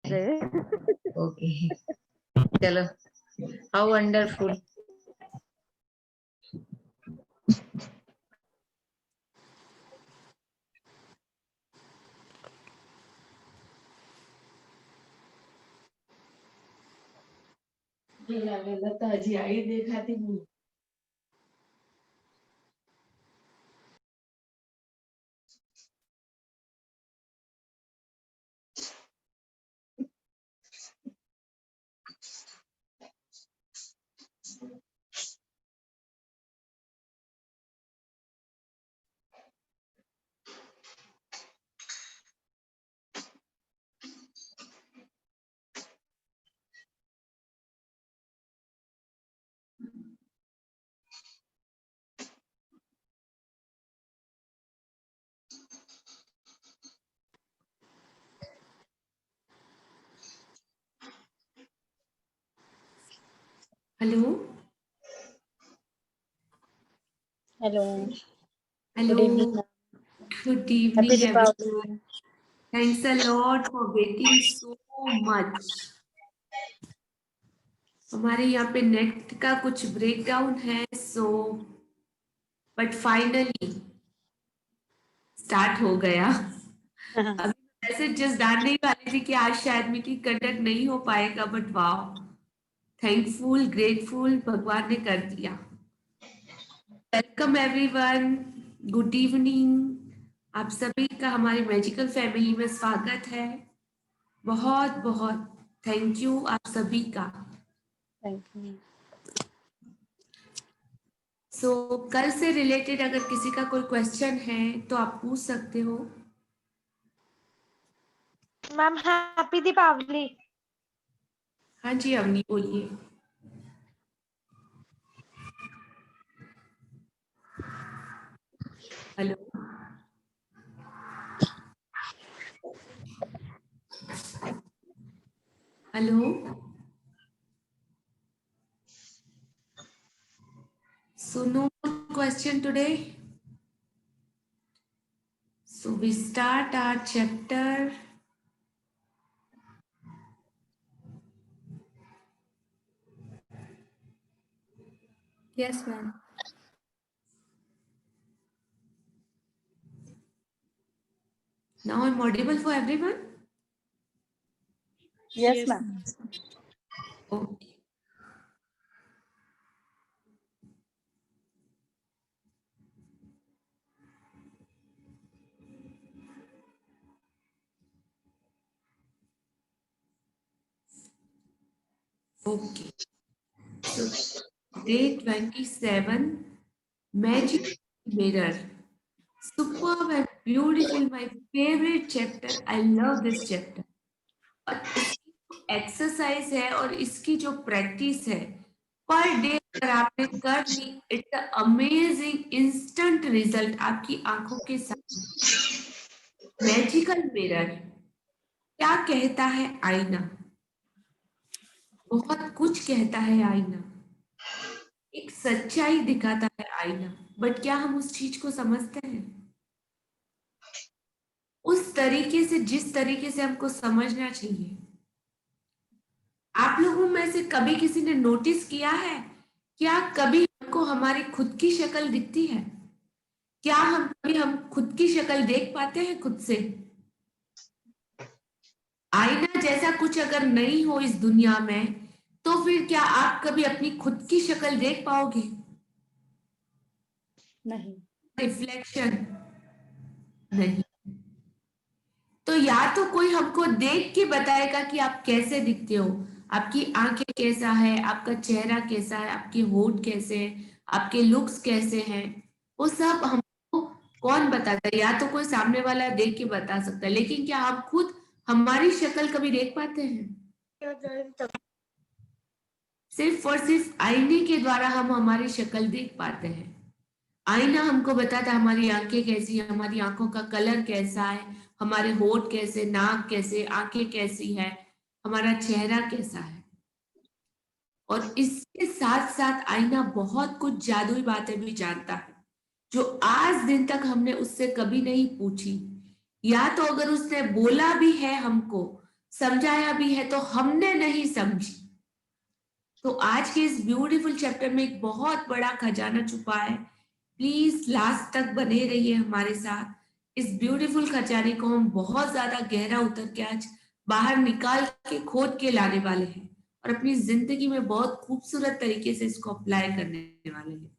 रहे। ओके, चलो, how wonderful. ताजी आई देखा थी वो। Hello hello, hello, good evening, good happy evening Deepawali. Everyone. Thanks a lot for waiting so much. हमारे यहाँ पे नेट का कुछ ब्रेकडाउन है, सो बट फाइनली स्टार्ट हो गया। अभी ऐसे जस्ट डालने ही वाली थी कि आज शायद मीटिंग कंडक्ट नहीं हो पाएगा, बट वाओ, थैंकफुल, ग्रेटफुल, भगवान ने कर दिया। Welcome everyone, good evening. आप सभी का हमारी मैजिकल फैमिली में स्वागत है। बहुत बहुत थैंक यू आप सभी का। Thank you. सो कल से रिलेटेड अगर किसी का कोई क्वेश्चन है तो आप पूछ सकते हो। Ma'am happy Deepawali. हाँ जी अवनी बोलिए। Hello, hello, so no question today, so we start our chapter. Yes, ma'am. Now I'm audible for everyone. Yes ma'am. Okay. Okay. So day 27, magic mirror. Superb and beautiful, my favorite chapter. I love this chapter. और इसकी exercise है और इसकी जो practice है per day अगर आपने कर ली, इट्स अमेजिंग इंस्टेंट रिजल्ट आपकी आंखों के सामने। मैजिकल मिरर क्या कहता है आईना? बहुत कुछ कहता है आईना, एक सच्चाई दिखाता है आईना, बट क्या हम उस चीज को समझते हैं उस तरीके से जिस तरीके से हमको समझना चाहिए? आप लोगों में से कभी किसी ने नोटिस किया है क्या कभी हमको हमारी खुद की शक्ल दिखती है? क्या हम खुद की शक्ल देख पाते हैं खुद से? आईना जैसा कुछ अगर नहीं हो इस दुनिया में तो फिर क्या आप कभी अपनी खुद की शक्ल देख पाओगे? नहीं। रिफ्लेक्शन नहीं। तो या तो कोई हमको देख के बताएगा कि आप कैसे दिखते हो, आपकी आंखें कैसा है, आपका चेहरा कैसा है, आपके होंठ कैसे हैं, आपके लुक्स कैसे हैं, वो सब हमको कौन बताता है? या तो कोई सामने वाला देख के बता सकता है, लेकिन क्या हम खुद हमारी शक्ल कभी देख पाते हैं? सिर्फ और सिर्फ आईने के द्वारा हम हमारी शक्ल देख पाते हैं। आईना हमको बताता है हमारी आंखें कैसी है, हमारी आंखों का कलर कैसा है, हमारे होंठ कैसे, नाक कैसे, आंखें कैसी है, हमारा चेहरा कैसा है। और इसके साथ साथ आईना बहुत कुछ जादुई बातें भी जानता है जो आज दिन तक हमने उससे कभी नहीं पूछी, या तो अगर उसने बोला भी है हमको समझाया भी है तो हमने नहीं समझी। तो आज के इस ब्यूटीफुल चैप्टर में एक बहुत बड़ा खजाना छुपा है। प्लीज लास्ट तक बने रहिए हमारे साथ। इस ब्यूटीफुल खजाने को हम बहुत ज्यादा गहरा उतर के आज बाहर निकाल के खोद के लाने वाले हैं और अपनी जिंदगी में बहुत खूबसूरत तरीके से इसको अप्लाई करने वाले हैं।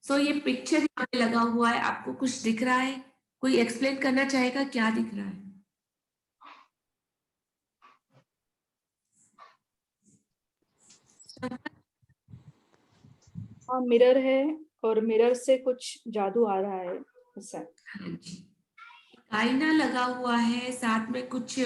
सो ये पिक्चर यहाँ पे लगा हुआ है, आपको कुछ दिख रहा है? कोई एक्सप्लेन करना चाहेगा क्या दिख रहा है? हाँ, मिरर है और मिरर से कुछ जादू आ रहा है ऐसा। हाँ जी, आईना लगा हुआ है, साथ में कुछ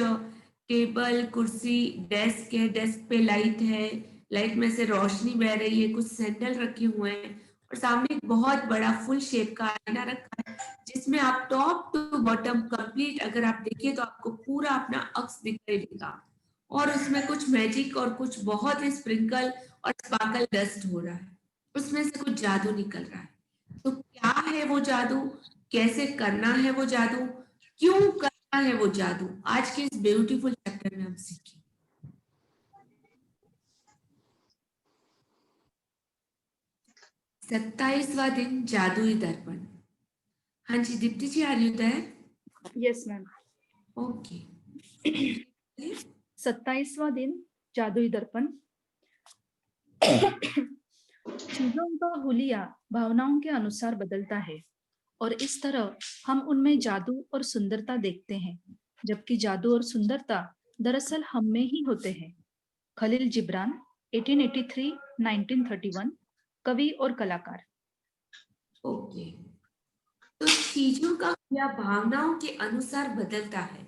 टेबल, कुर्सी, डेस्क है, डेस्क पे लाइट है, लाइट में से रोशनी बह रही है, कुछ सैंडल रखे हुए हैं और सामने एक बहुत बड़ा फुल शेप का आईना रखा है जिसमें आप टॉप टू बॉटम कंप्लीट अगर आप देखिए तो आपको पूरा अपना अक्स दिखाई देगा और उसमें कुछ मैजिक और कुछ बहुत ही स्प्रिंकल और स्पार्कल डस्ट हो रहा है, उसमें से कुछ जादू निकल रहा है। तो क्या है वो जादू, कैसे करना है वो जादू, क्यों करना है वो जादू, आज के इस ब्यूटीफुल चैप्टर में हम सीखेंगे। 27वां दिन जादुई दर्पण। हाँ जी Deepti ji, are you there? Yes ma'am. Okay. 27वां दिन जादुई दर्पण। चीजों का हुलिया भावनाओं के अनुसार बदलता है और इस तरह हम उनमें जादू और सुंदरता देखते हैं, जबकि जादू और सुंदरता दरअसल हम में ही होते हैं। खलील जिब्रान, 1883-1931, कवि और कलाकार। ओके, तो चीजों का हुलिया भावनाओं के अनुसार बदलता है।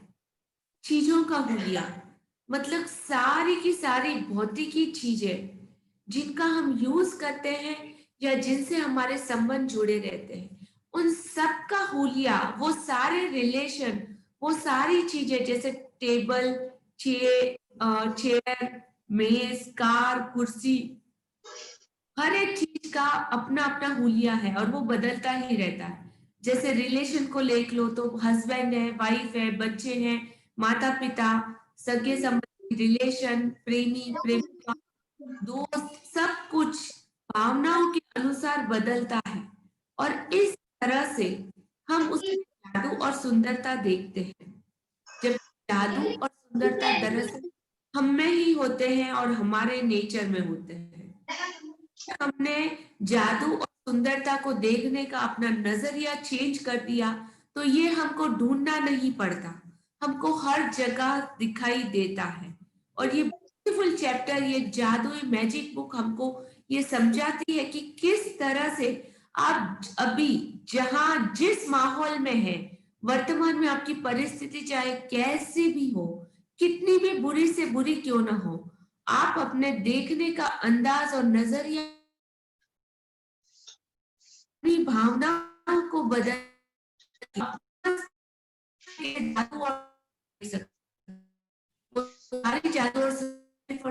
चीजों का हुलिया मतलब सारी की सारी भौतिकी चीजें जिनका हम यूज करते हैं या जिनसे हमारे संबंध जुड़े रहते हैं, उन सब का हुलिया, वो सारे रिलेशन, वो सारी चीजें जैसे टेबल, चेयर, मेज, कार, कुर्सी, हर एक चीज का अपना अपना हुलिया है और वो बदलता ही रहता है। जैसे रिलेशन को लेख लो तो हस्बैंड है, वाइफ है, बच्चे हैं, माता पिता, सगे संबंधी, रिलेशन, प्रेमी प्रेमिका, दोस्त, सब कुछ भावनाओं के अनुसार बदलता है और इस तरह से हम उसमें जादू और सुंदरता देखते हैं। जब जादू और सुंदरता दरअसल हम में ही होते हैं और हमारे नेचर में होते हैं। हमने जादू और सुंदरता को देखने का अपना नजरिया चेंज कर दिया तो ये हमको ढूंढना नहीं पड़ता, हमको हर जगह दिखाई देता है। और ये ब्यूटीफुल चैप्टर, ये जादुई मैजिक बुक हमको ये समझाती है कि किस तरह से आप अभी जहां जिस माहौल में है, वर्तमान में आपकी परिस्थिति चाहे कैसी भी हो, कितनी भी बुरी से बुरी क्यों ना हो, आप अपने देखने का अंदाज और नजरिया अपनी भावनाओं को बदल जादू और सारे जादू और सिर्फ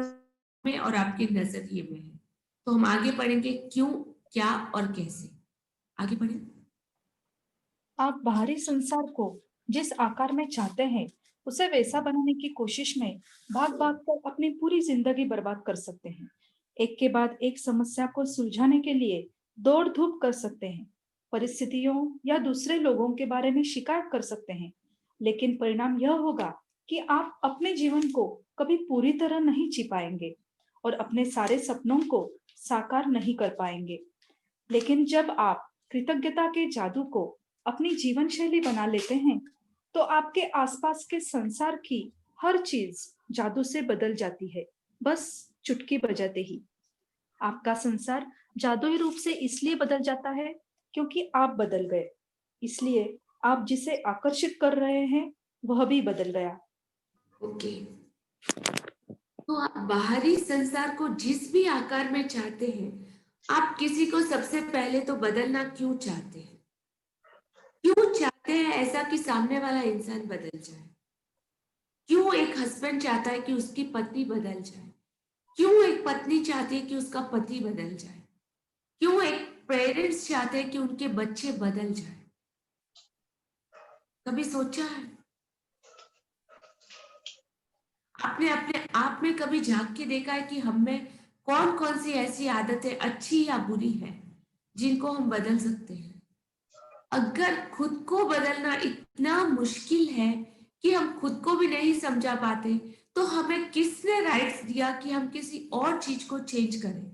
में और आपके नजरिए में है। तो हम आगे पढ़ेंगे क्यों, क्या और कैसे। आगे बढ़े। आप बाहरी संसार को जिस आकार में चाहते हैं उसे वैसा बनाने की कोशिश में भाग भाग कर अपनी पूरी जिंदगी बर्बाद कर सकते हैं। एक के बाद एक समस्या को सुलझाने के लिए दौड़ धूप कर सकते हैं, परिस्थितियों या दूसरे लोगों के बारे में शिकायत कर सकते हैं, लेकिन परिणाम यह होगा कि आप अपने जीवन को कभी पूरी तरह नहीं जी पाएंगे और अपने सारे सपनों को साकार नहीं कर पाएंगे। लेकिन जब आप कृतज्ञता के जादू को अपनी जीवन शैली बना लेते हैं तो आपके आसपास के संसार की हर चीज जादू से बदल जाती है, बस चुटकी बजाते ही। आपका संसार जादुई रूप से इसलिए बदल जाता है क्योंकि आप बदल गए, इसलिए आप जिसे आकर्षित कर रहे हैं वह भी बदल गया। ओके, तो आप बाहरी संसार को जिस भी आकार में चाहते हैं, आप किसी को सबसे पहले तो बदलना क्यों चाहते हैं? क्यों चाहते हैं ऐसा कि सामने वाला इंसान बदल जाए? क्यों एक हस्बैंड चाहता है कि उसकी पत्नी बदल जाए? क्यों एक पत्नी चाहती है कि उसका पति बदल जाए? क्यों एक पेरेंट्स चाहते हैं कि उनके बच्चे बदल जाए? कभी सोचा है? आपने अपने आप में कभी झांक के देखा है कि हम में कौन कौन सी ऐसी आदतें अच्छी या बुरी है जिनको हम बदल सकते हैं? अगर खुद को बदलना इतना मुश्किल है कि हम खुद को भी नहीं समझा पाते, तो हमें किसने राइट्स दिया कि हम किसी और चीज को चेंज करें?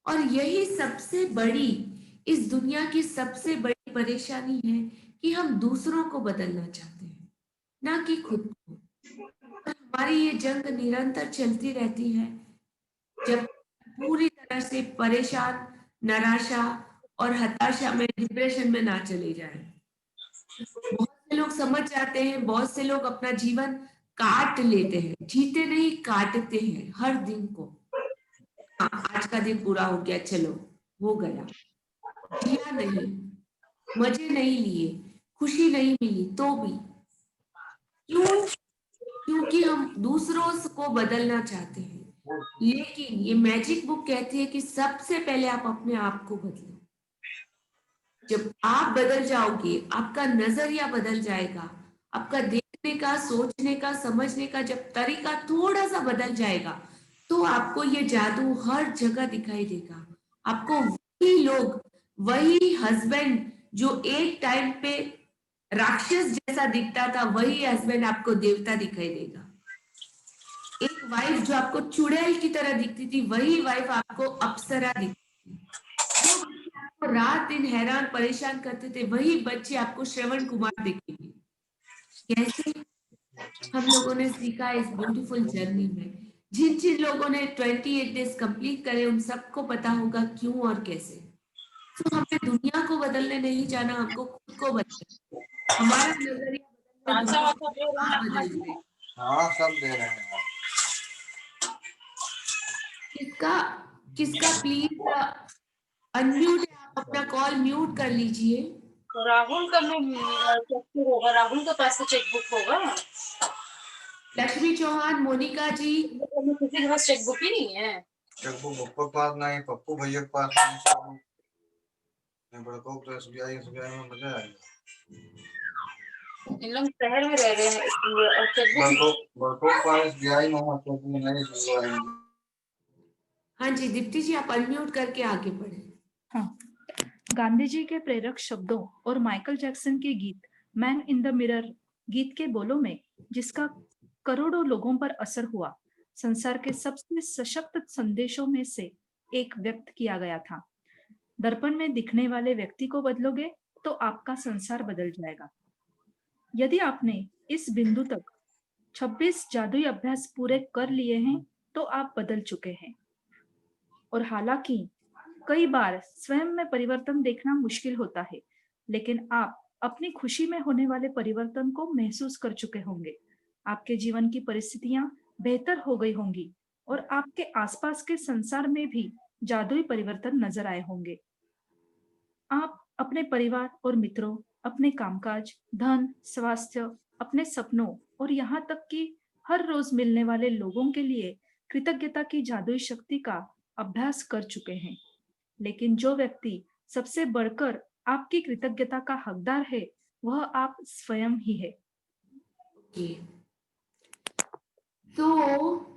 और यही सबसे बड़ी, इस दुनिया की सबसे बड़ी परेशानी है कि हम दूसरों को बदलना चाहते हैं, ना कि खुद को। और हमारी ये जंग निरंतर चलती रहती है जब पूरी तरह से परेशान, निराशा और हताशा में, डिप्रेशन में ना चले जाएं। बहुत से लोग समझ जाते हैं, बहुत से लोग अपना जीवन काट लेते हैं, जीते नहीं काटते हैं हर दिन को। हाँ, आज का दिन पूरा हो गया, चलो हो गया, जिया नहीं, मजे नहीं लिए, खुशी नहीं मिली, तो भी क्यों? क्योंकि हम दूसरों को बदलना चाहते हैं। लेकिन ये मैजिक बुक कहती है कि सबसे पहले आप अपने आप को बदलो। जब आप बदल जाओगे, आपका नजरिया बदल जाएगा, आपका देखने का, सोचने का, समझने का जब तरीका थोड़ा सा बदल जाएगा, तो आपको ये जादू हर जगह दिखाई देगा। आपको वही लोग, वही हस्बैंड जो एक टाइम पे राक्षस जैसा दिखता था, वही हस्बैंड आपको देवता दिखाई देगा। एक वाइफ जो आपको चुड़ैल की तरह दिखती थी, वही वाइफ आपको अप्सरा दिखती थी। जो बच्चे आपको रात दिन हैरान परेशान करते थे, वही बच्चे आपको श्रवण कुमार दिखेंगे। कैसे हम लोगों ने सीखा इस ब्यूटीफुल जर्नी में। जिन जिन लोगों ने 28 डेज कंप्लीट करे, उन सबको पता होगा क्यों और कैसे। तो हमें दुनिया को बदलने नहीं जाना, हमको खुद को बदलना। हमारा नजरिया बदलने, दुनिया बदल जाए। हाँ, सब दे रहे हैं। किसका किसका प्लीज अनम्यूट है, आप अपना कॉल म्यूट कर लीजिए। तो राहुल का में चेकबुक होगा, राहुल के पास तो चेकबुक होगा। लक्ष्मी चौहान, मोनिका जी, किसी के पास चेकबुक ही नहीं है। चक्कू पप्पू के पास नहीं, पप्पू भैया के पास नहीं, सब बड़कों तो SBI में मजा आएगा। इन लोग शहर में रह रहे हैं इसलिए, और चेकबुक बड़कों के पास SBI में हो, तो नहीं SBI में। हाँ जी दीप्ति जी, आप अनम्यूट करके आगे बढ़े। हाँ, गांधी जी के प्रेरक शब्दों और माइकल जैक्सन के गीत मैन इन द मिरर गीत के बोलों में, जिसका करोड़ों लोगों पर असर हुआ, संसार के सबसे सशक्त संदेशों में से एक व्यक्त किया गया था। दर्पण में दिखने वाले व्यक्ति को बदलोगे तो आपका संसार बदल जाएगा। यदि आपने इस बिंदु तक 26 जादुई अभ्यास पूरे कर लिए हैं, तो आप बदल चुके हैं। और हालांकि कई बार स्वयं में परिवर्तन देखना मुश्किल होता है, लेकिन आप अपनी खुशी में होने वाले परिवर्तन को महसूस कर चुके होंगे। आपके जीवन की परिस्थितियां बेहतर हो गई होंगी और आपके आसपास के संसार में भी जादुई परिवर्तन नजर आए होंगे। आप अपने परिवार और मित्रों, अपने कामकाज, धन, स्वास्थ्य, अपने सपनों और यहाँ तक कि हर रोज मिलने वाले लोगों के लिए कृतज्ञता की जादुई शक्ति का अभ्यास कर चुके हैं। लेकिन जो व्यक्ति सबसे बढ़कर आपकी कृतज्ञता का हकदार है, वह आप स्वयं ही है। तो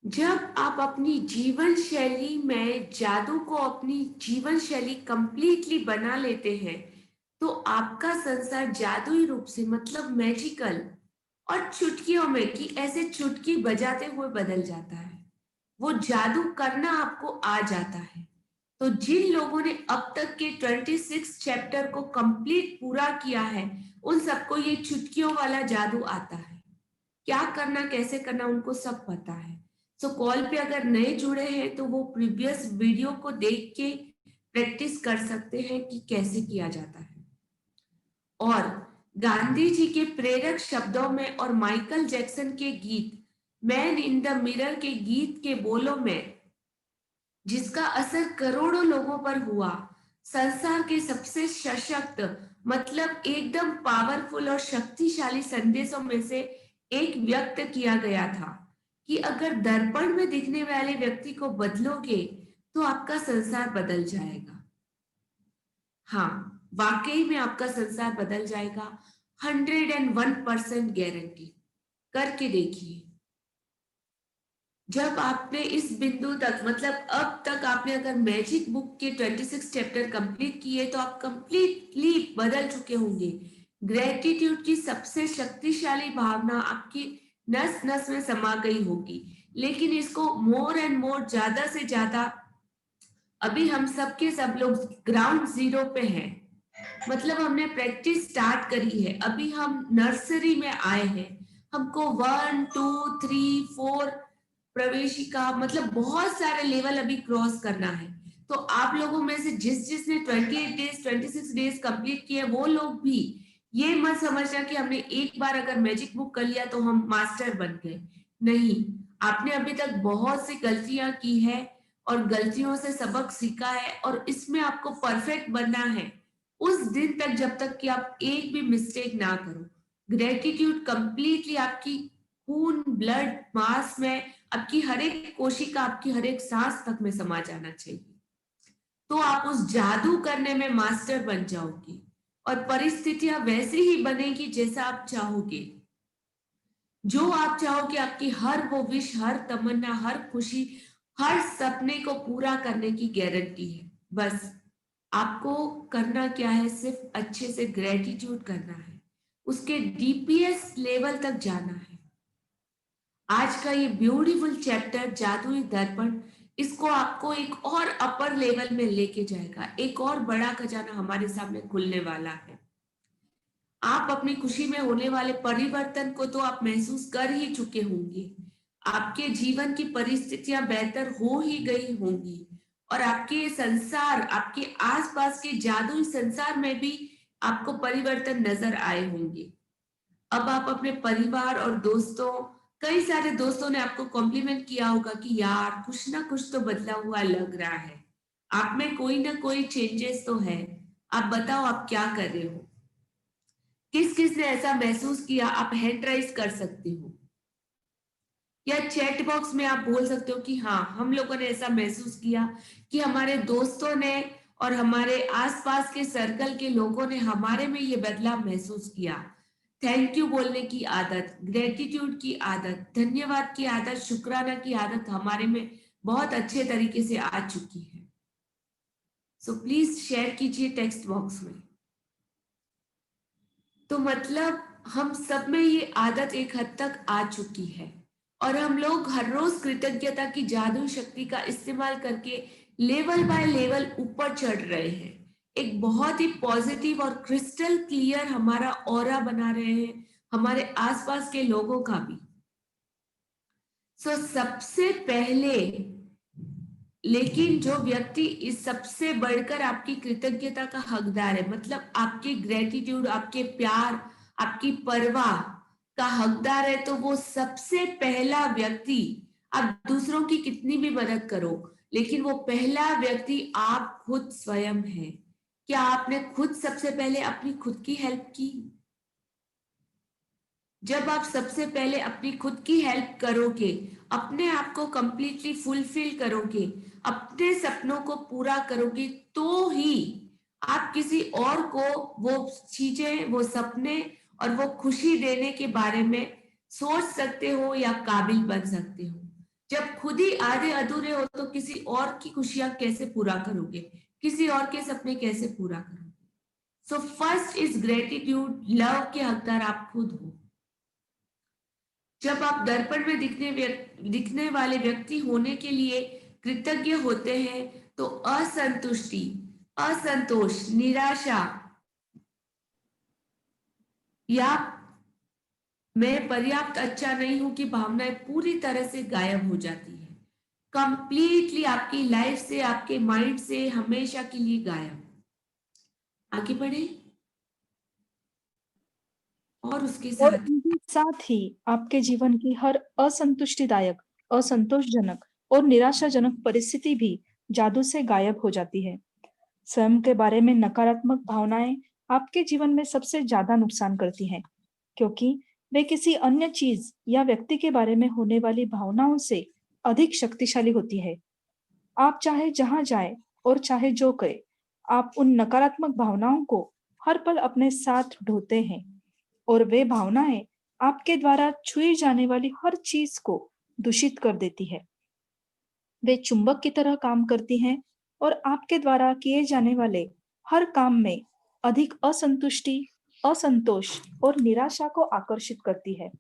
जब आप अपनी जीवन शैली में जादू को अपनी जीवन शैली कंप्लीटली बना लेते हैं, तो आपका संसार जादुई रूप से, मतलब मैजिकल और चुटकियों में, कि ऐसे चुटकी बजाते हुए बदल जाता है। वो जादू करना आपको आ जाता है। तो जिन लोगों ने अब तक के 26 चैप्टर को कंप्लीट पूरा किया है, उन सबको ये चुटकियों वाला जादू आता है। क्या करना, कैसे करना, उनको सब पता है। सो कॉल पे अगर नए जुड़े हैं तो वो प्रीवियस वीडियो को देख के प्रैक्टिस कर सकते हैं कि कैसे किया जाता है। और गांधी जी के प्रेरक शब्दों में और माइकल जैक्सन के गीत मैन इन द मिरर के गीत के बोलों में, जिसका असर करोड़ों लोगों पर हुआ, संसार के सबसे सशक्त, मतलब एकदम पावरफुल और शक्तिशाली संदेशों में से एक व्यक्त किया गया था कि अगर दर्पण में दिखने वाले व्यक्ति को बदलोगे तो आपका संसार बदल जाएगा। हाँ, वाकई में आपका संसार बदल जाएगा, 101% गारंटी। करके देखिए। जब आपने इस बिंदु तक, मतलब अब तक आपने अगर मैजिक बुक के 26 चैप्टर कंप्लीट किए तो आप कंप्लीटली बदल चुके होंगे। ग्रेटिट्यूड की सबसे शक्तिशाली भावना आपकी नस नस में समा गई होगी, लेकिन इसको मोर एंड मोर, ज्यादा से ज्यादा, अभी हम सबके सब लोग ग्राउंड जीरो पे हैं। मतलब हमने प्रैक्टिस स्टार्ट करी है, अभी हम नर्सरी में आए हैं। हमको 1 2 3 4 प्रवेशिका, मतलब बहुत सारे लेवल अभी क्रॉस करना है। तो आप लोगों में से जिसने 28 डेज 26 डेज कंप्लीट किए, वो लोग भी ये मत समझना कि हमने एक बार अगर मैजिक बुक कर लिया तो हम मास्टर बन गए। नहीं, आपने अभी तक बहुत सी गलतियां की है और गलतियों से सबक सीखा है, और इसमें आपको परफेक्ट बनना है उस दिन तक जब तक कि आप एक भी मिस्टेक ना करो। ग्रेटिट्यूड कंप्लीटली आपकी खून, ब्लड, मांस में, आपकी हर एक कोशिका, आपकी हर एक सांस तक में समा जाना चाहिए। तो आप उस जादू करने में मास्टर बन जाओगे और परिस्थितियां वैसे ही बनेगी जैसा आप चाहोगे। जो आप चाहोगे, आपकी हर वो विश, हर तमन्ना, हर खुशी, हर सपने को पूरा करने की गारंटी है। बस आपको करना क्या है, सिर्फ अच्छे से ग्रेटिट्यूड करना है, उसके डीपीएस लेवल तक जाना है। आज का ये ब्यूटीफुल चैप्टर जादुई दर्पण, इसको आपको एक और अपर लेवल में लेके जाएगा। एक और बड़ा खजाना हमारे सामने खुलने वाला है। आप अपनी खुशी में होने वाले परिवर्तन को तो आप महसूस कर ही चुके होंगे। आपके जीवन की परिस्थितियां बेहतर हो ही गई होंगी और आपके संसार, आपके आसपास के जादुई संसार में भी आपको परिवर्तन नजर आए होंगे। अब आप अपने परिवार और दोस्तों, कई सारे दोस्तों ने आपको कॉम्प्लीमेंट किया होगा कि यार कुछ ना कुछ तो बदला हुआ लग रहा है, आप में कोई ना कोई चेंजेस तो है। आप बताओ आप क्या कर रहे हो, किस किस ने ऐसा महसूस किया? आप हैंड राइज कर सकते हो या चैट बॉक्स में आप बोल सकते हो कि हाँ, हम लोगों ने ऐसा महसूस किया कि हमारे दोस्तों ने और हमारे आसपास के सर्कल के लोगों ने हमारे में ये बदलाव महसूस किया। थैंक यू बोलने की आदत, ग्रेटिट्यूड की आदत, धन्यवाद की आदत, शुक्राना की आदत हमारे में बहुत अच्छे तरीके से आ चुकी है। सो प्लीज शेयर कीजिए टेक्स्ट बॉक्स में। तो मतलब हम सब में ये आदत एक हद तक आ चुकी है और हम लोग हर रोज कृतज्ञता की जादुई शक्ति का इस्तेमाल करके लेवल बाय लेवल ऊपर चढ़ रहे हैं। एक बहुत ही पॉजिटिव और क्रिस्टल क्लियर हमारा ऑरा बना रहे हैं, हमारे आसपास के लोगों का भी। सो सबसे पहले, लेकिन जो व्यक्ति इस सबसे बढ़कर आपकी कृतज्ञता का हकदार है, मतलब आपके ग्रेटिट्यूड, आपके प्यार, आपकी परवाह का हकदार है, तो वो सबसे पहला व्यक्ति, आप दूसरों की कितनी भी मदद करो, लेकिन वो पहला व्यक्ति आप खुद स्वयं है। क्या आपने खुद सबसे पहले अपनी खुद की हेल्प की? जब आप सबसे पहले अपनी खुद की हेल्प करोगे, अपने आप को कंप्लीटली फुलफिल करोगे, अपने सपनों को पूरा करोगे, तो ही आप किसी और को वो चीजें, वो सपने और वो खुशी देने के बारे में सोच सकते हो या काबिल बन सकते हो। जब खुद ही आधे अधूरे हो तो किसी और की खुशियां कैसे पूरा करोगे, किसी और के सपने कैसे पूरा करोगे? So first is gratitude, love के हकदार आप खुद हो। जब आप दर्पण में दिखने वाले व्यक्ति होने के लिए कृतज्ञ होते हैं तो असंतुष्टि, असंतोष, निराशा या मैं पर्याप्त अच्छा नहीं हूं की भावनाएं पूरी तरह से गायब हो जाती है, कंप्लीटली आपकी लाइफ से, आपके माइंड से हमेशा के लिए गायब। आगे बढ़े। और उसके और साथ इनके साथ ही आपके जीवन की हर असंतुष्टिदायक, असंतोषजनक और निराशाजनक परिस्थिति भी जादू से गायब हो जाती है। स्वयं के बारे में नकारात्मक भावनाएं आपके जीवन में सबसे ज्यादा नुकसान करती हैं, क्योंकि वे किसी अन्य चीज या व्यक्ति के बारे में होने वाली भावनाओं से अधिक शक्तिशाली होती है। आप चाहे जहां जाए और चाहे जो करे, आप उन नकारात्मक भावनाओं को हर पल अपने साथ ढोते हैं और वे भावनाएं आपके द्वारा छुई जाने वाली हर चीज को दूषित कर देती है। वे चुंबक की तरह काम करती हैं और आपके द्वारा किए जाने वाले हर काम में अधिक असंतुष्टि, असंतोष और निराशा को आकर्षित करती है।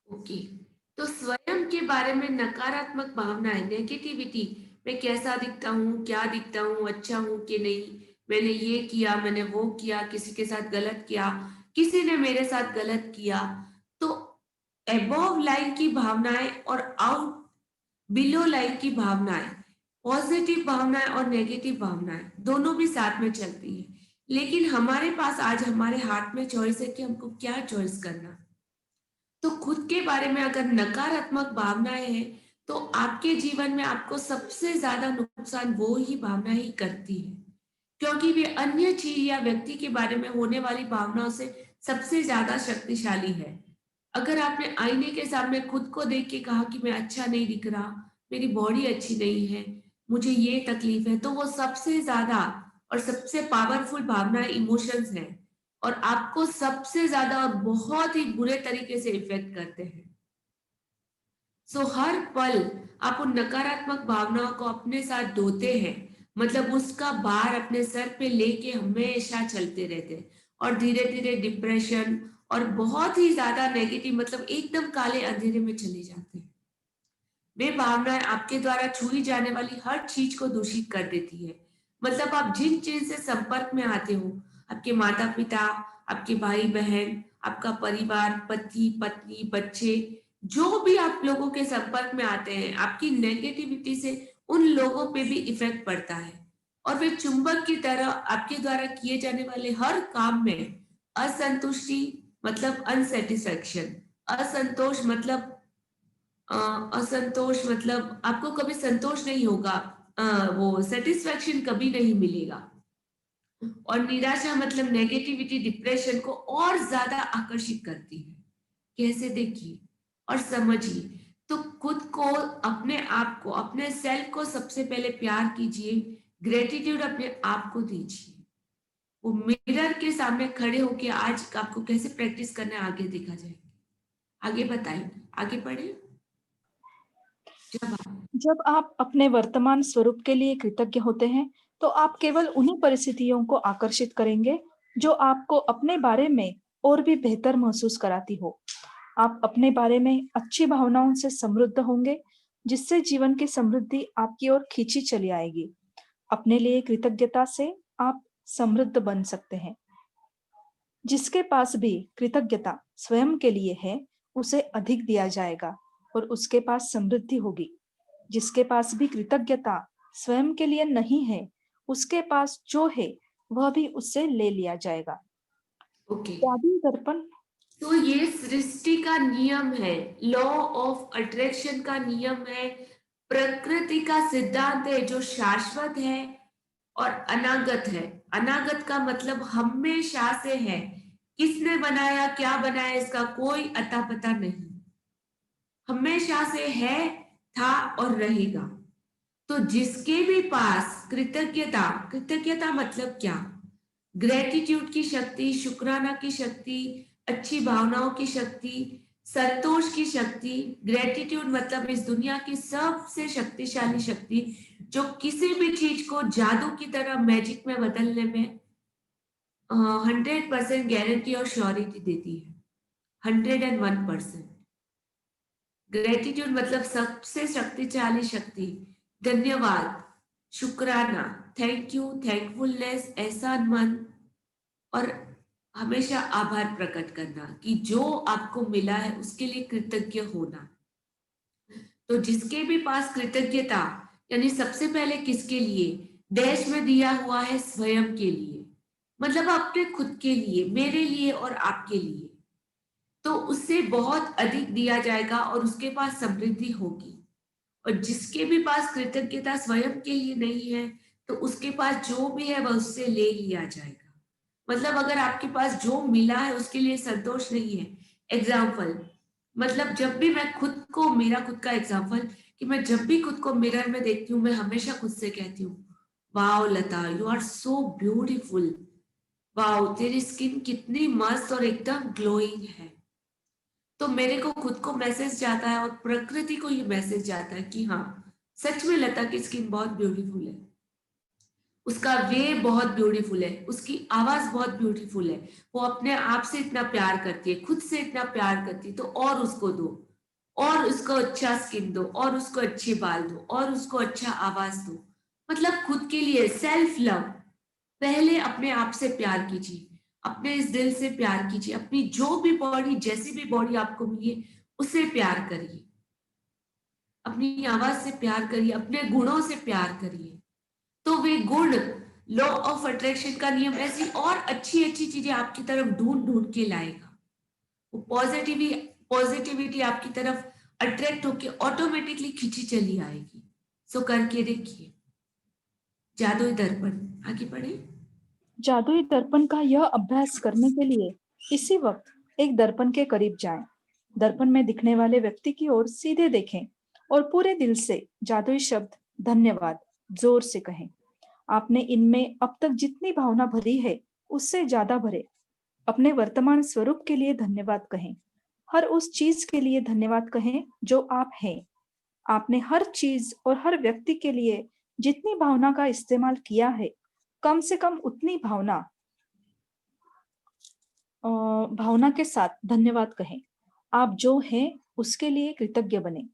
ओके, तो स्वयं के बारे में नकारात्मक भावनाएं, नेगेटिविटी, मैं कैसा दिखता हूँ, क्या दिखता हूँ, अच्छा हूँ कि नहीं, मैंने ये किया, मैंने वो किया, किसी के साथ गलत किया, किसी ने मेरे साथ गलत किया। तो अबव लाइन की भावनाएं और आउट बिलो लाइन की भावनाएं, पॉजिटिव भावनाएं और नेगेटिव भावनाएं दोनों भी साथ में चलती है। लेकिन हमारे पास आज हमारे हाथ में चॉइस है कि हमको क्या चॉइस करना। तो खुद के बारे में अगर नकारात्मक भावनाएं हैं तो आपके जीवन में आपको सबसे ज्यादा नुकसान वो ही भावना ही करती है, क्योंकि वे अन्य चीज या व्यक्ति के बारे में होने वाली भावनाओं से सबसे ज्यादा शक्तिशाली है। अगर आपने आईने के सामने खुद को देख के कहा कि मैं अच्छा नहीं दिख रहा, मेरी बॉडी अच्छी नहीं है, मुझे ये तकलीफ है, तो वो सबसे ज्यादा और सबसे पावरफुल भावना इमोशंस है और आपको सबसे ज्यादा और बहुत ही बुरे तरीके से इफेक्ट करते हैं। सो हर पल आप उन नकारात्मक भावनाओं को अपने साथ ढोते हैं, मतलब उसका भार अपने सर पे लेके हमेशा चलते रहते हैं और धीरे धीरे डिप्रेशन और बहुत ही ज्यादा नेगेटिव, मतलब एकदम काले अंधेरे में चले जाते हैं। वे भावनाएं आपके द्वारा छुई जाने वाली हर चीज को दूषित कर देती है। मतलब आप जिन चीज से संपर्क में आते हो, आपके माता पिता, आपके भाई बहन, आपका परिवार, पति पत्नी, बच्चे, जो भी आप लोगों के संपर्क में आते हैं, आपकी नेगेटिविटी से उन लोगों पे भी इफेक्ट पड़ता है और वे चुंबक की तरह आपके द्वारा किए जाने वाले हर काम में असंतुष्टि, मतलब अनसेटिस्फैक्शन, असंतोष मतलब असंतोष मतलब आपको कभी संतोष नहीं होगा, वो सेटिस्फैक्शन कभी नहीं मिलेगा। और निराशा मतलब नेगेटिविटी, डिप्रेशन को और ज्यादा आकर्षित करती है। कैसे, देखिए और समझिए। तो खुद को, अपने आप को, अपने सेल्फ को सबसे पहले प्यार कीजिए, ग्रेटिट्यूड अपने आप को दीजिए। वो मिरर के सामने खड़े होके आज आपको कैसे प्रैक्टिस करना है आगे देखा जाएगा। आगे बताइए, आगे पढ़े। जब आप अपने वर्तमान स्वरूप के लिए कृतज्ञ होते हैं, तो आप केवल उन्हीं परिस्थितियों को आकर्षित करेंगे जो आपको अपने बारे में और भी बेहतर महसूस कराती हो। आप अपने बारे में अच्छी भावनाओं से समृद्ध होंगे, जिससे जीवन की समृद्धि आपकी ओर खींची चली आएगी। अपने लिए कृतज्ञता से आप समृद्ध बन सकते हैं। जिसके पास भी कृतज्ञता स्वयं के लिए है, उसे अधिक दिया जाएगा और उसके पास समृद्धि होगी। जिसके पास भी कृतज्ञता स्वयं के लिए नहीं है, उसके पास जो है वह भी उससे ले लिया जाएगा। ओके, दर्पण। तो ये सृष्टि का नियम है, लॉ ऑफ अट्रैक्शन का नियम है, प्रकृति का सिद्धांत है जो शाश्वत है और अनागत है। अनागत का मतलब हमेशा से है, किसने बनाया, क्या बनाया, इसका कोई अता पता नहीं, हमेशा से है, था और रहेगा। तो जिसके भी पास कृतज्ञता, कृतज्ञता मतलब क्या, ग्रेटिट्यूड की शक्ति, शुक्राना की शक्ति, अच्छी भावनाओं की शक्ति, संतोष की शक्ति। ग्रेटिट्यूड मतलब इस दुनिया की सबसे शक्तिशाली शक्ति जो किसी भी चीज को जादू की तरह मैजिक में बदलने में 100% गारंटी और श्योरिटी देती है, 101%। ग्रेटिट्यूड मतलब सबसे शक्तिशाली शक्ति, धन्यवाद, शुक्राना, थैंक यू, थैंकफुलनेस, एहसानमंद और हमेशा आभार प्रकट करना कि जो आपको मिला है उसके लिए कृतज्ञ होना। तो जिसके भी पास कृतज्ञता, यानी सबसे पहले किसके लिए, देश में दिया हुआ है स्वयं के लिए, मतलब अपने खुद के लिए, मेरे लिए और आपके लिए, तो उससे बहुत अधिक दिया जाएगा और उसके पास समृद्धि होगी। और जिसके भी पास कृतज्ञता स्वयं के लिए नहीं है, तो उसके पास जो भी है वह उससे ले लिया जाएगा। मतलब अगर आपके पास जो मिला है उसके लिए संतोष नहीं है, एग्जाम्पल, मतलब जब भी मैं खुद को, मेरा खुद का एग्जाम्पल, कि मैं जब भी खुद को मिरर में देखती हूँ, मैं हमेशा खुद से कहती हूँ, wow Lata, you are so beautiful, wow तेरी स्किन कितनी मस्त और एकदम ग्लोइंग है, तो मेरे को खुद को मैसेज जाता है और प्रकृति को ये मैसेज जाता है कि हाँ सच में लता की स्किन बहुत ब्यूटीफुल है, उसका वे बहुत ब्यूटीफुल है, उसकी आवाज बहुत ब्यूटीफुल है, वो अपने आप से इतना प्यार करती है, खुद से इतना प्यार करती है, तो और उसको दो, और उसको अच्छा स्किन दो, और उसको अच्छे बाल दो, और उसको अच्छा आवाज दो। मतलब खुद के लिए सेल्फ लव, पहले अपने आप से प्यार कीजिए, अपने इस दिल से प्यार कीजिए, अपनी जो भी बॉडी, जैसी भी बॉडी आपको मिली है उससे प्यार करिए, अपनी आवाज से प्यार करिए, अपने गुणों से प्यार करिए, तो वे गुण लॉ ऑफ अट्रैक्शन का नियम ऐसी और अच्छी अच्छी चीजें आपकी तरफ ढूंढ ढूंढ के लाएगा। वो पॉजिटिविटी आपकी तरफ अट्रैक्ट होके ऑटोमेटिकली खींची चली आएगी। सो करके देखिए। जादुई दर्पण, आगे बढ़े। जादुई दर्पण का यह अभ्यास करने के लिए इसी वक्त एक दर्पण के करीब जाएं। दर्पण में दिखने वाले व्यक्ति की ओर सीधे देखें और पूरे दिल से जादुई शब्द धन्यवाद जोर से कहें। आपने इनमें अब तक जितनी भावना भरी है उससे ज्यादा भरे। अपने वर्तमान स्वरूप के लिए धन्यवाद कहें, हर उस चीज के लिए धन्यवाद कहें जो आप हैं। आपने हर चीज और हर व्यक्ति के लिए जितनी भावना का इस्तेमाल किया है, कम से कम उतनी भावना के साथ धन्यवाद कहें। आप जो हैं उसके लिए कृतज्ञ बने।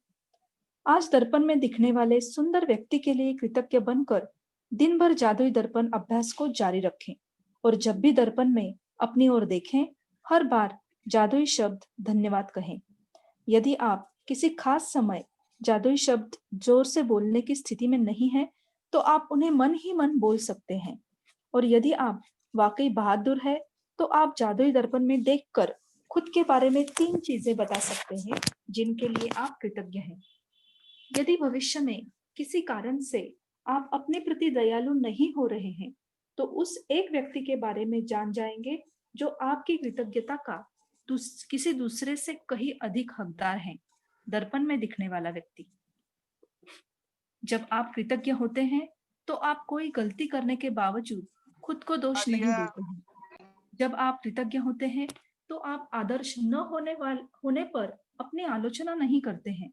आज दर्पण में दिखने वाले सुंदर व्यक्ति के लिए कृतज्ञ बनकर दिन भर जादुई दर्पण अभ्यास को जारी रखें और जब भी दर्पण में अपनी ओर देखें, हर बार जादुई शब्द धन्यवाद कहें। यदि आप किसी खास समय जादुई शब्द जोर से बोलने की स्थिति में नहीं है, तो आप उन्हें मन ही मन बोल सकते हैं। और यदि आप वाकई बहादुर है, तो आप जादुई दर्पण में देखकर खुद के बारे में 3 चीजें बता सकते हैं जिनके लिए आप कृतज्ञ हैं। यदि भविष्य में किसी कारण से आप अपने प्रति दयालु नहीं हो रहे हैं, तो उस एक व्यक्ति के बारे में जान जाएंगे जो आपकी कृतज्ञता का किसी दूसरे से कहीं अधिक हकदार है। दर्पण में दिखने वाला व्यक्ति। जब आप कृतज्ञ होते हैं, तो आप कोई गलती करने के बावजूद खुद को दोष नहीं देते हैं। जब आप कृतज्ञ होते हैं, तो आप आदर्श न होने पर अपनी आलोचना नहीं करते हैं।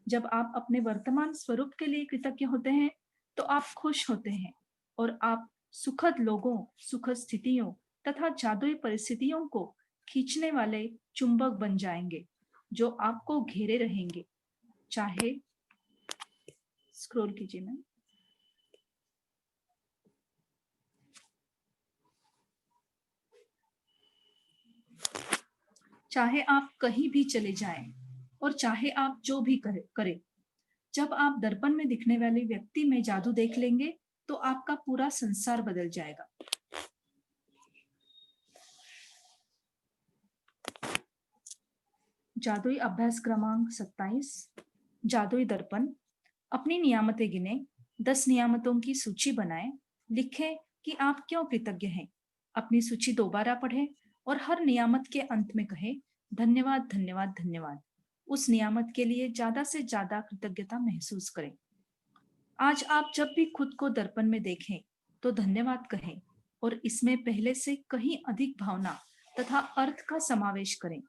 जब आप अपने वर्तमान स्वरूप के लिए कृतज्ञ होते हैं, तो आप खुश होते हैं और आप सुखद लोगों, सुखद स्थितियों तथा जादुई परिस्थितियों को खींचने वाले चुंबक बन जाएंगे जो आपको घेरे रहेंगे। चाहे स्क्रॉल कीजिए मैम। चाहे आप कहीं भी चले जाएं और चाहे आप जो भी करें, जब आप दर्पण में दिखने वाले व्यक्ति में जादू देख लेंगे, तो आपका पूरा संसार बदल जाएगा। जादुई अभ्यास क्रमांक 27। जादुई दर्पण। अपनी नियामतें गिने, 10 नियामतों की सूची बनाएं, लिखें कि आप क्यों कृतज्ञ हैं। अपनी सूची दोबारा पढ़ें और हर नियामत के अंत में कहें धन्यवाद धन्यवाद धन्यवाद। उस नियामत के लिए ज्यादा से ज्यादा कृतज्ञता महसूस करें। आज आप जब भी खुद को दर्पण में देखें, तो धन्यवाद कहें और इसमें पहले से कहीं अधिक भावना तथा अर्थ का समावेश करें।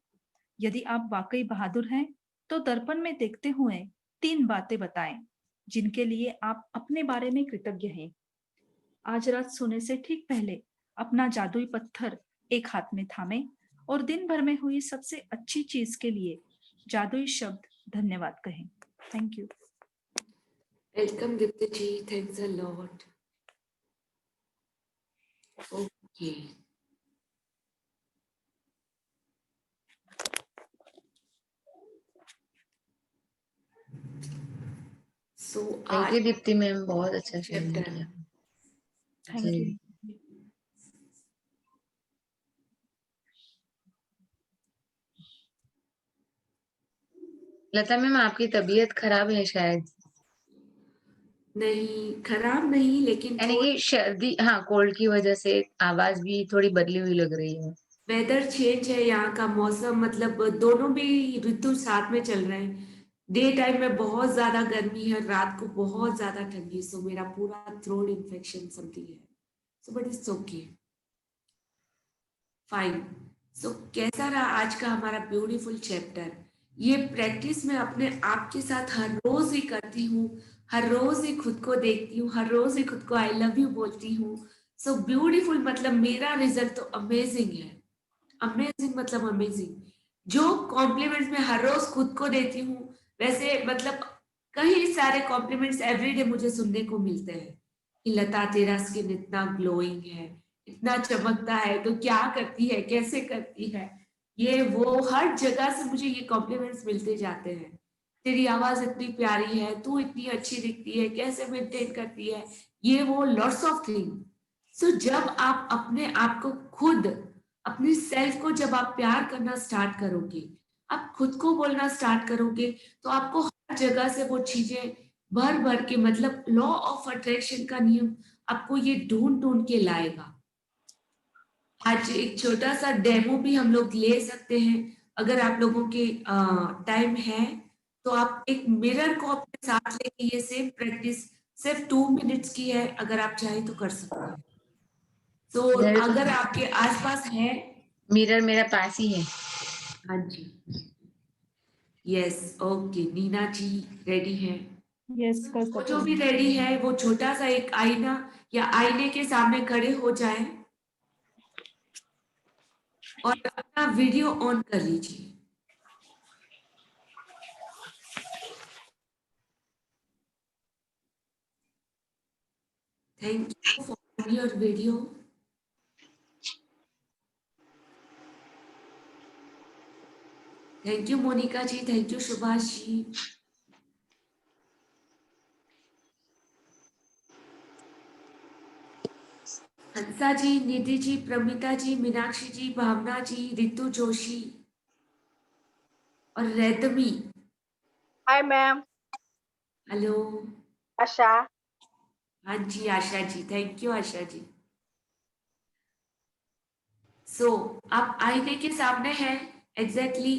यदि आप वाकई बहादुर हैं, तो दर्पण में देखते हुए 3 बातें बताएं जिनके लिए आप अपने बारे में कृतज्ञ हैं। आज रात सोने से ठीक पहले अपना जादुई पत्थर एक हाथ में थामें और दिन भर में हुई सबसे अच्छी चीज के लिए जादुई शब्द धन्यवाद कहें। Thank you. Welcome Deepti ji, thanks a lot. Okay, so thank you Deepti ma'am, बहुत अच्छा शेयर चैप्टर किया। Thank you. लता मैम, आपकी तबीयत खराब है शायद? नहीं, खराब नहीं, लेकिन यानी कि सर्दी, हाँ, कोल्ड की वजह से आवाज भी थोड़ी बदली हुई लग रही है। वेदर चेंज है, यहाँ का मौसम, मतलब दोनों भी ऋतु साथ में चल रहे हैं। डे टाइम में बहुत ज्यादा गर्मी है, रात को बहुत ज्यादा ठंडी, सो मेरा पूरा थ्रोट इन्फेक्शन समथिंग है, so but it's okay, fine. So कैसा रहा आज का हमारा ब्यूटीफुल चैप्टर? ये प्रैक्टिस मैं अपने आप के साथ हर रोज ही करती हूँ, हर रोज ही खुद को देखती हूँ, हर रोज ही खुद को आई लव यू बोलती हूँ। सो ब्यूटीफुल मतलब मेरा रिजल्ट तो अमेजिंग है। अमेजिंग मतलब अमेजिंग। जो कॉम्प्लीमेंट्स मैं हर रोज खुद को देती हूँ, वैसे मतलब कई सारे कॉम्प्लीमेंट्स एवरीडे मुझे सुनने को मिलते हैं कि लता तेरा स्किन इतना ग्लोइंग है, इतना चमकता है, तो क्या करती है, कैसे करती है, ये वो हर जगह से मुझे ये कॉम्प्लीमेंट्स मिलते जाते हैं। तेरी आवाज इतनी प्यारी है, तू इतनी अच्छी दिखती है, कैसे मेंटेन करती है, ये वो लॉट्स ऑफ थिंग। सो जब आप अपने आप को खुद, अपनी सेल्फ को जब आप प्यार करना स्टार्ट करोगे, आप खुद को बोलना स्टार्ट करोगे, तो आपको हर जगह से वो चीजें भर भर के, मतलब लॉ ऑफ अट्रैक्शन का नियम आपको ये ढूंढ ढूंढ के लाएगा। आज एक छोटा सा डेमो भी हम लोग ले सकते हैं, अगर आप लोगों के टाइम है तो आप एक मिरर को अपने साथ लेके ये सेम प्रैक्टिस सिर्फ 2 मिनट्स की है, अगर आप चाहें तो कर सकते हैं। तो अगर आपके आसपास है, मिरर मेरा पास ही है। हाँ जी, यस, ओके, नीना जी रेडी है? यस, कर वो सकते जो भी हैं। रेडी है वो छोटा सा एक आईना या आईने के सामने खड़े हो जाए और अपना वीडियो ऑन कर लीजिए। Thank you for your video. Thank you Monika ji, thank you Subhash ji. Hansa ji, Nidhi ji, Pramita ji, Meenakshi ji, Bhavna ji, Ritu Joshi और रेदमी। Hi ma'am. हेलो। आशा। हाँ जी आशा जी, थैंक यू आशा जी। सो आप आईने के सामने हैं, एग्जैक्टली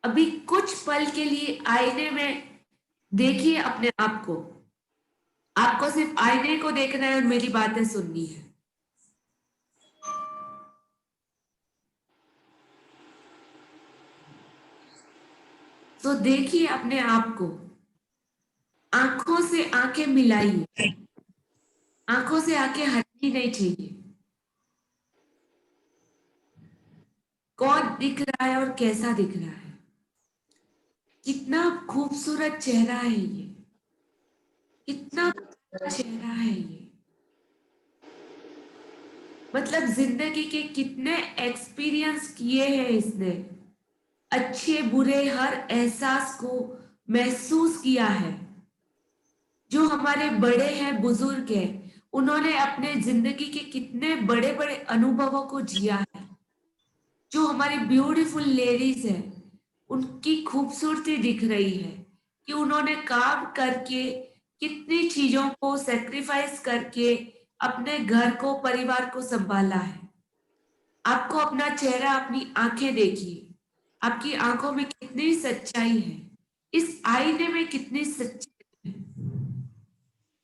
अभी कुछ पल के लिए आईने में देखिए अपने आप को। आपको सिर्फ आईने को देखना है और मेरी बातें सुननी है। तो देखिए अपने आप को, आंखों से आंखें मिलाइए, आंखों से आंखें हटनी नहीं चाहिए। कौन दिख रहा है और कैसा दिख रहा है, कितना खूबसूरत चेहरा है ये, कितना चेहरा है ये, मतलब जिंदगी के कितने एक्सपीरियंस किए हैं इसने, अच्छे बुरे हर एहसास को महसूस किया है। जो हमारे बड़े हैं, बुजुर्ग हैं, उन्होंने अपने जिंदगी के कितने बड़े बड़े अनुभवों को जिया है। जो हमारी ब्यूटीफुल लेडीज है, उनकी खूबसूरती दिख रही है कि उन्होंने काम करके कितनी चीजों को सेक्रीफाइस करके अपने घर को, परिवार को संभाला है। आपको अपना चेहरा, अपनी आंखें देखिए, आपकी आंखों में कितनी सच्चाई है, इस आईने में कितनी सच्चाई है।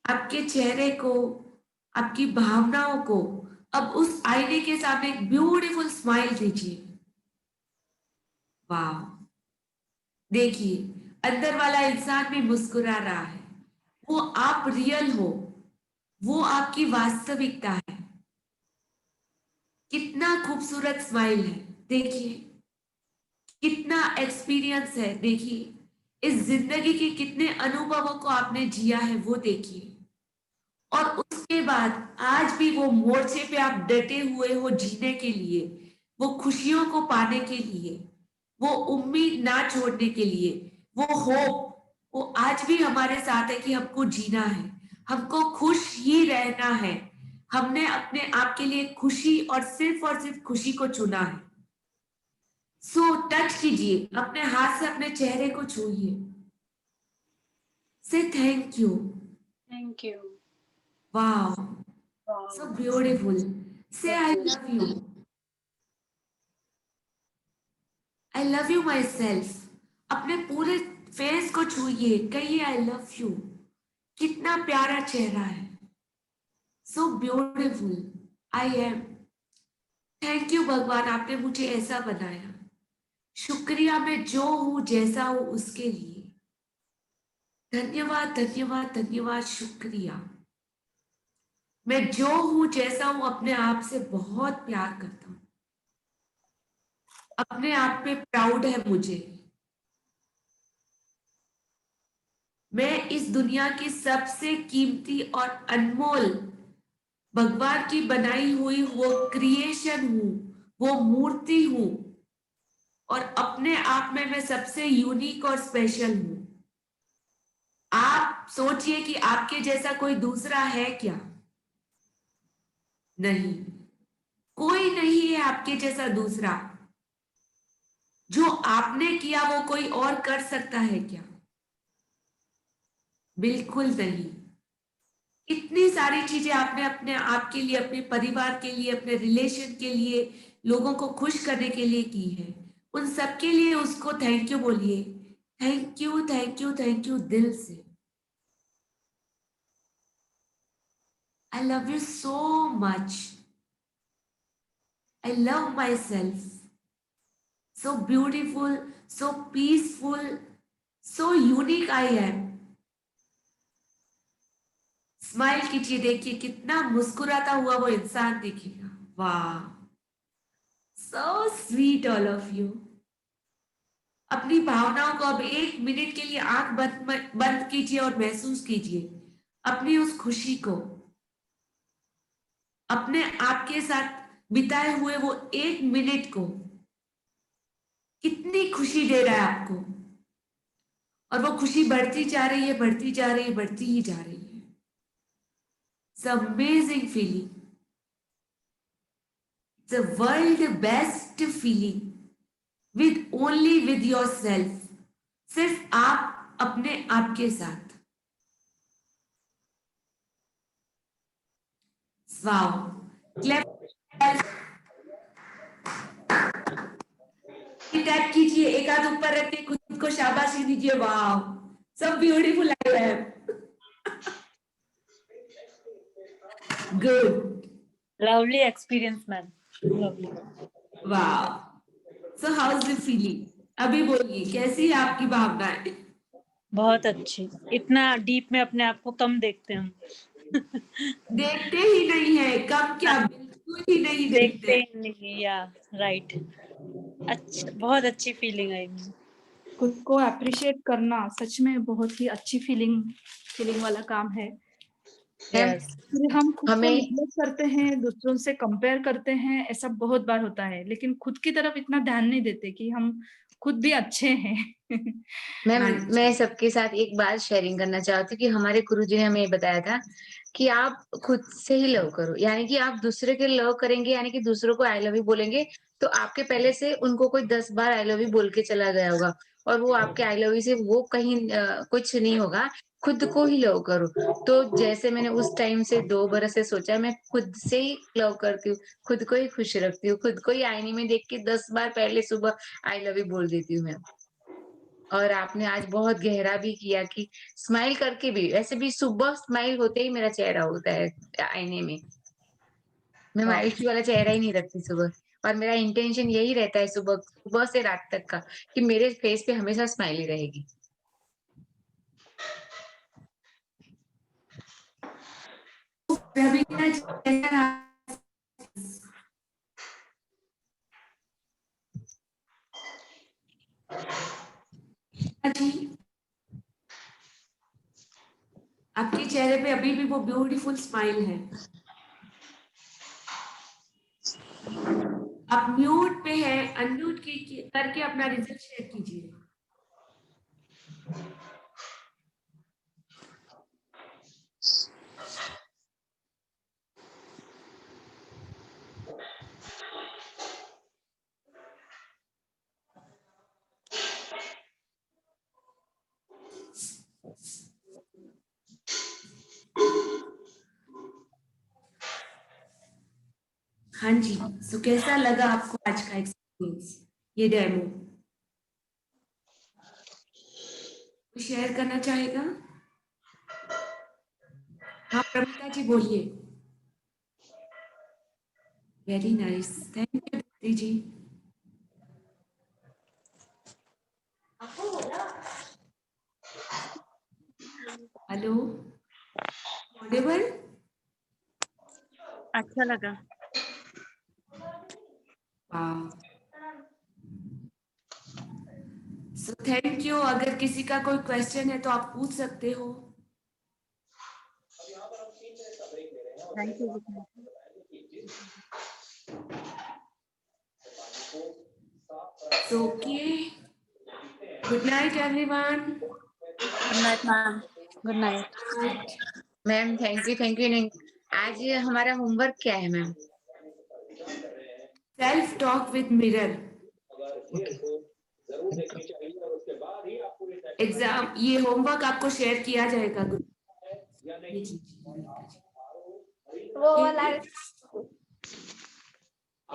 आपके चेहरे को, आपकी भावनाओं को अब उस आईने के सामने एक ब्यूटीफुल स्माइल दीजिए। वाह, देखिए अंदर वाला इंसान भी मुस्कुरा रहा है। वो आप रियल हो, वो आपकी वास्तविकता है। कितना खूबसूरत स्माइल है, देखिए कितना एक्सपीरियंस है, देखिए इस जिंदगी के कितने अनुभवों को आपने जिया है, वो देखिए। और उसके बाद आज भी वो मोर्चे पे आप डटे हुए हो जीने के लिए, वो खुशियों को पाने के लिए, वो उम्मीद ना छोड़ने के लिए, वो होप, वो आज भी हमारे साथ है कि हमको जीना है, हमको खुश ही रहना है। हमने अपने आप के लिए खुशी और सिर्फ खुशी को चुना है। सो टच कीजिए, अपने हाथ से अपने चेहरे को छूइए, से थैंक यू। Thank you. वाह, so beautiful. Say I love you. I love you myself. अपने पूरे फेस को छूइए, कहिए I love you. कितना प्यारा चेहरा है, so beautiful. I am. Thank you भगवान, आपने मुझे ऐसा बनाया। शुक्रिया, मैं जो हूं जैसा हूं उसके लिए। धन्यवाद धन्यवाद धन्यवाद, शुक्रिया। मैं जो हूं जैसा हूं अपने आप से बहुत प्यार करता हूं, अपने आप पे प्राउड है मुझे। मैं इस दुनिया की सबसे कीमती और अनमोल भगवान की बनाई हुई वो क्रिएशन हूं, वो मूर्ति हूं, और अपने आप में मैं सबसे यूनिक और स्पेशल हूं। आप सोचिए कि आपके जैसा कोई दूसरा है क्या? नहीं, कोई नहीं है आपके जैसा दूसरा। जो आपने किया वो कोई और कर सकता है क्या? बिल्कुल नहीं। इतनी सारी चीजें आपने अपने आप के लिए, अपने परिवार के लिए, अपने रिलेशन के लिए, लोगों को खुश करने के लिए की है। उन सब के लिए उसको थैंक यू बोलिए। Thank you thank you thank you, दिल से। I love you so much. I love my self. So beautiful, so peaceful, so unique I am. Smile कीजिए, देखिए कितना मुस्कुराता हुआ वो इंसान दिखेगा। वाह, so sweet all of you. अपनी भावनाओं को अब 1 मिनट के लिए आंख बंद कीजिए और महसूस कीजिए अपनी उस खुशी को, अपने आप के साथ बिताए हुए वो 1 मिनट को। कितनी खुशी दे रहा है आपको, और वो खुशी बढ़ती जा रही है, बढ़ती जा रही है, बढ़ती ही जा रही है। It's amazing feeling. It's a world best feeling with only with your self. सिर्फ आप अपने आप के साथ। वाओ, क्लैप टैप कीजिए, एक हाथ ऊपर रख के खुद को शाबाशी दीजिए। वाओ, सब ब्यूटीफुल आई है। Good, Lovely experience, ma'am. Lovely. Wow. So how is the feeling? अभी बोलिए, कैसी है आपकी भावनाएं? बहुत अच्छी। इतना डीप में अपने आप को कम देखते हैं हम। देखते ही नहीं है, कम क्या, बिल्कुल ही नहीं देखते देखते हैं। ही नहीं, या राइट। अच्छा, बहुत अच्छी फीलिंग आई मुझे। खुद को अप्रिशिएट करना सच में बहुत ही अच्छी फीलिंग वाला काम है। Ma'am, yes. फिर हम खुद को हमें निग्लेक्ट करते हैं, दूसरों से कंपेयर करते हैं, ऐसा बहुत बार होता है, लेकिन खुद की तरफ इतना ध्यान नहीं देते कि हम खुद भी अच्छे हैं। मैम, हाँ जी, मैं सबके साथ एक बात शेयरिंग करना चाहती हूँ कि हमारे गुरुजी ने हमें ये बताया था कि आप खुद से ही लव करो, यानी कि आप दूसरे के लव करेंगे, यानी कि दूसरों को आई लव यू बोलेंगे, तो आपके पहले से उनको कोई 10 बार आई लव यू बोल के चला गया होगा, और वो आपके आई लव यू से वो कहीं कुछ नहीं होगा। खुद को ही लव करो। तो जैसे मैंने उस टाइम से 2 बरस से सोचा, मैं खुद से ही लव करती हूँ, खुद को ही खुश रखती हूँ, खुद को ही आईने में देख के 10 बार पहले सुबह आई लव यू बोल देती हूँ मैं। और आपने आज बहुत गहरा भी किया कि स्माइल करके भी, वैसे भी सुबह स्माइल होते ही मेरा चेहरा होता है आईने में। मैं मायूसी वाला चेहरा ही नहीं रखती सुबह, और मेरा इंटेंशन यही रहता है सुबह सुबह से रात तक का कि मेरे फेस पे हमेशा स्माइली रहेगी। रवीना जी कैसा रहा? हाँ जी, आपके चेहरे पे अभी भी वो ब्यूटीफुल स्माइल है। आप म्यूट पे है, अनम्यूट करके अपना रिजल्ट शेयर कीजिए। हाँ जी, सो कैसा लगा आपको आज का एक्सपीरियंस, ये डेमो? शेयर करना चाहेगा? हाँ प्रमिता जी बोलिए। Very nice, thank you Deepti ji. Hello, audible? अच्छा लगा। So thank you. अगर किसी का कोई क्वेश्चन है तो आप पूछ सकते हो। Thank you. Okay, good night everyone. Good night ma'am. Good night. Ma'am thank you नहीं। आज ये हमारा होमवर्क क्या है ma'am? Self talk with mirror. Exam, ये होमवर्क आपको शेयर किया जाएगा।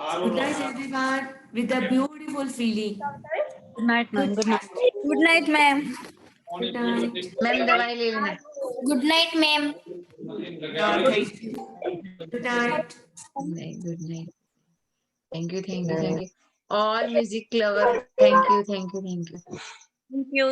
Good night everyone with a beautiful feeling. Good night ma'am. Good night. Good night ma'am. Good night. Ma'am दवाई ले लेना। Good night ma'am. Good night. Good night. Thank you. All music lover, thank you. Thank you.